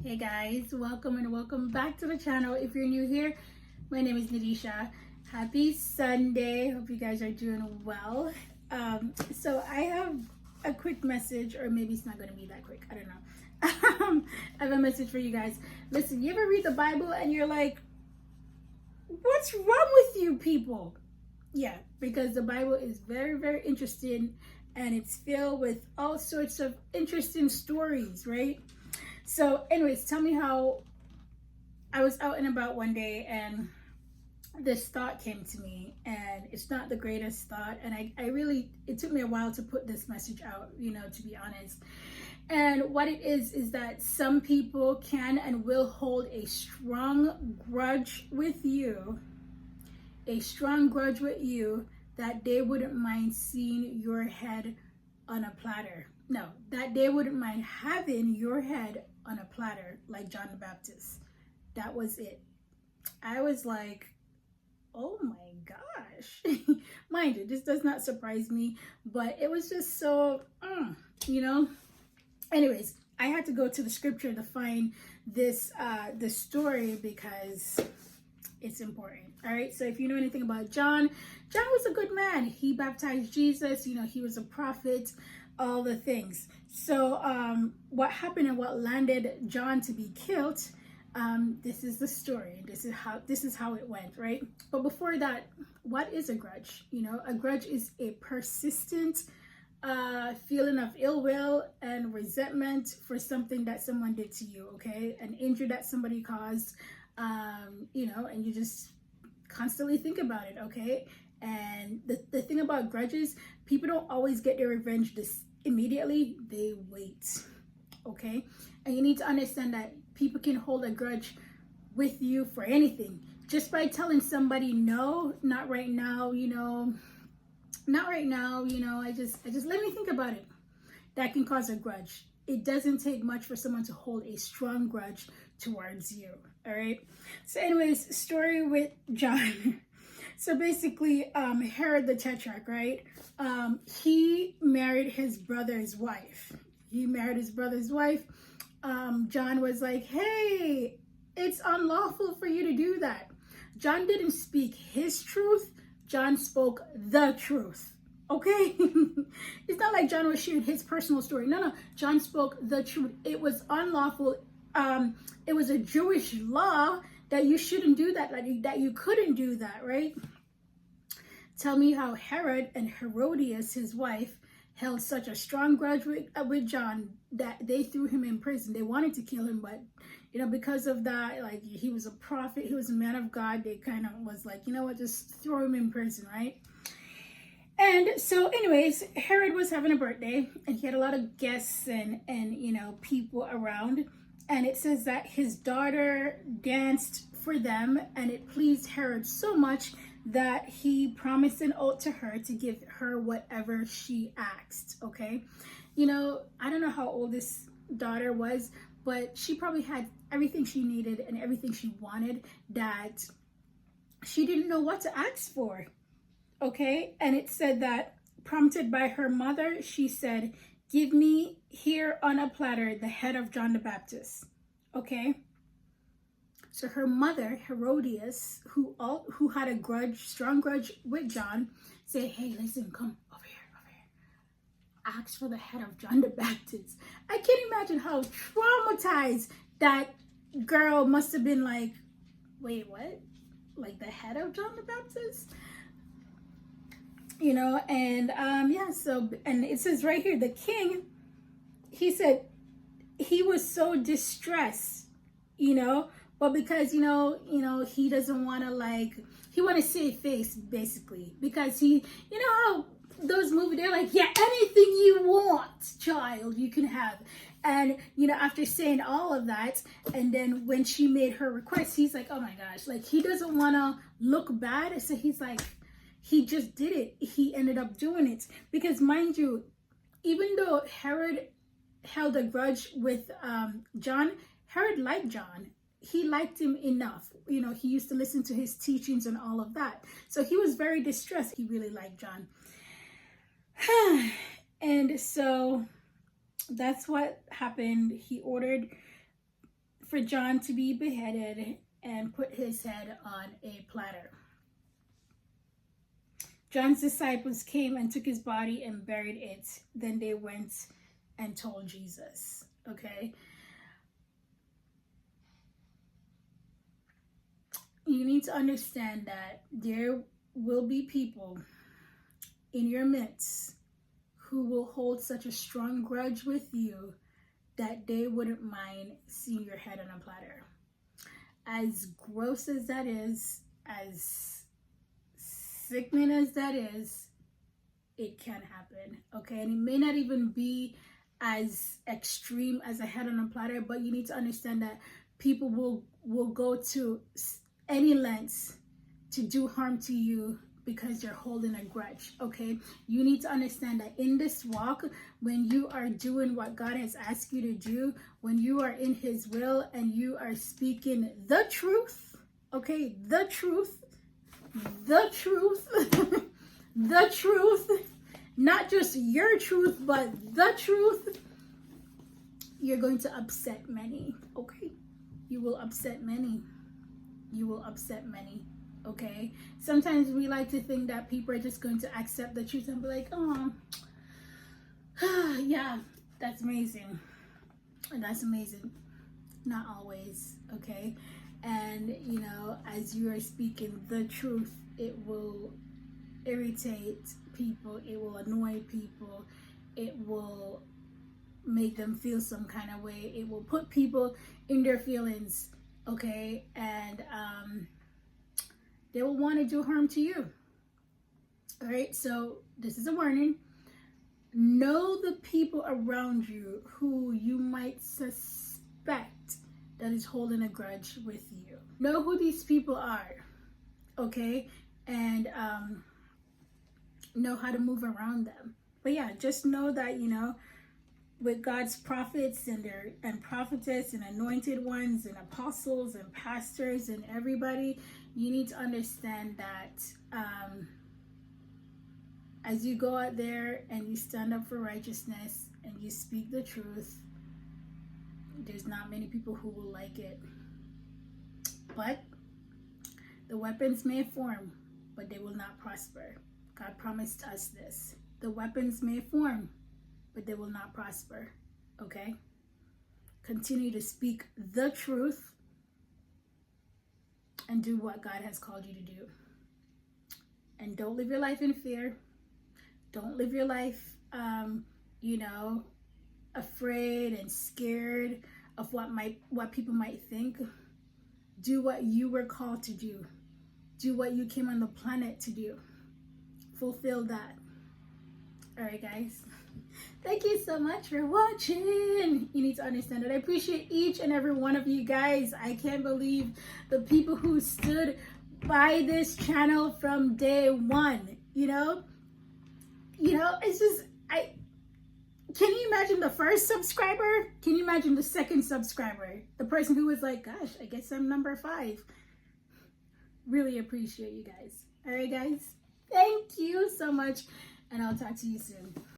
Hey guys, welcome and welcome back to the channel. If you're new here, my name is Nadisha. Happy Sunday. Hope you guys are doing well. So I have a quick message, or maybe it's not going to be that quick. I don't know. I have a message for you guys. Listen, you ever read the Bible and you're like, what's wrong with you people? Yeah, because the Bible is very, very interesting and it's filled with all sorts of interesting stories, right? So anyways, tell me how I was out and about one day and this thought came to me, and it's not the greatest thought, and I really, it took me a while to put this message out, to be honest. And what it is that some people can and will hold a strong grudge with you, that they wouldn't mind seeing your head on a platter. No, that they wouldn't mind having your head on a platter like John the Baptist. That was it. I was like, oh my gosh. Mind you, this does not surprise me, but it was just so, Anyways, I had to go to the scripture to find this story because it's important. All right, so if you know anything about John was a good man. He baptized Jesus, he was a prophet, all the things. So what happened and what landed John to be killed, this is the story. This is how it went, right? But before that, what is a grudge? A grudge is a persistent feeling of ill will and resentment for something that someone did to you, okay? An injury that somebody caused, and you just constantly think about it, okay? And the thing about grudges, people don't always get their revenge this immediately. They wait, okay? And you need to understand that people can hold a grudge with you for anything. Just by telling somebody, no, not right now, not right now, I just let me think about it. That can cause a grudge. It doesn't take much for someone to hold a strong grudge towards you, all right? So anyways, story with John. So basically, Herod the Tetrarch, right? He married his brother's wife. John was like, hey, it's unlawful for you to do that. John didn't speak his truth. John spoke the truth, okay? It's not like John was sharing his personal story. No, John spoke the truth. It was unlawful. It was a Jewish law that you shouldn't do that, that you couldn't do that, right? Tell me how Herod and Herodias, his wife, held such a strong grudge with John that they threw him in prison. They wanted to kill him, but because of that, like, he was a prophet, he was a man of God, they kind of was like, you know what, just throw him in prison, right? And so anyways, Herod was having a birthday and he had a lot of guests and people around. And it says that his daughter danced for them, and it pleased Herod so much that he promised an oath to her to give her whatever she asked, okay? I don't know how old this daughter was, but she probably had everything she needed and everything she wanted that she didn't know what to ask for, okay? And it said that, prompted by her mother, she said, give me here on a platter the head of John the Baptist, okay? So her mother, Herodias, who had a strong grudge with John, said, hey, listen, come over here. Ask for the head of John the Baptist. I can't imagine how traumatized that girl must have been, like, wait, what? Like the head of John the Baptist? And it says right here, the king, he said he was so distressed, but because, he doesn't want to, he want to save face, basically, because he, how those movies, they're like, yeah, anything you want, child, you can have. And, after saying all of that, and then when she made her request, he's like, oh my gosh, like, he doesn't want to look bad. So he's like, he just did it. He ended up doing it. Because mind you, even though Herod held a grudge with John, Herod liked John. He liked him enough. He used to listen to his teachings and all of that. So he was very distressed. He really liked John. And so that's what happened. He ordered for John to be beheaded and put his head on a platter. John's disciples came and took his body and buried it. Then they went and told Jesus. Okay? You need to understand that there will be people in your midst who will hold such a strong grudge with you that they wouldn't mind seeing your head on a platter. As gross as that is, as sickening as that is, it can happen, okay? And it may not even be as extreme as a head on a platter, but you need to understand that people will go to any lengths to do harm to you because you're holding a grudge, okay? You need to understand that in this walk, when you are doing what God has asked you to do, when you are in his will and you are speaking the truth, okay? The truth, the truth, not just your truth, but the truth, you're going to upset many, okay? You will upset many. You will upset many. Okay, sometimes we like to think that people are just going to accept the truth and be like, oh, yeah, that's amazing. That's amazing. Not always, okay? And, you know, as you are speaking the truth, it will irritate people. It will annoy people. It will make them feel some kind of way. It will put people in their feelings, okay? And, they will want to do harm to you. All right, so this is a warning. Know the people around you who you might suspect that is holding a grudge with you. Know who these people are, okay? And know how to move around them. But yeah, just know that, you know, with God's prophets and prophetess and anointed ones and apostles and pastors and everybody, you need to understand that as you go out there and you stand up for righteousness and you speak the truth, there's not many people who will like it. But the weapons may form, but they will not prosper. God promised us this. The weapons may form, but they will not prosper, okay? Continue to speak the truth and do what God has called you to do. And don't live your life in fear. Don't live your life, you know, afraid and scared of what people might think. Do what you were called to do. Do what you came on the planet to do. Fulfill that. All right, guys. Thank you so much for watching. You need to understand that I appreciate each and every one of you guys. I can't believe the people who stood by this channel from day one. You know, it's just, can you imagine the first subscriber? Can you imagine the second subscriber? The person who was like, gosh, I guess I'm number 5. Really appreciate you guys. All right, guys. Thank you so much. And I'll talk to you soon.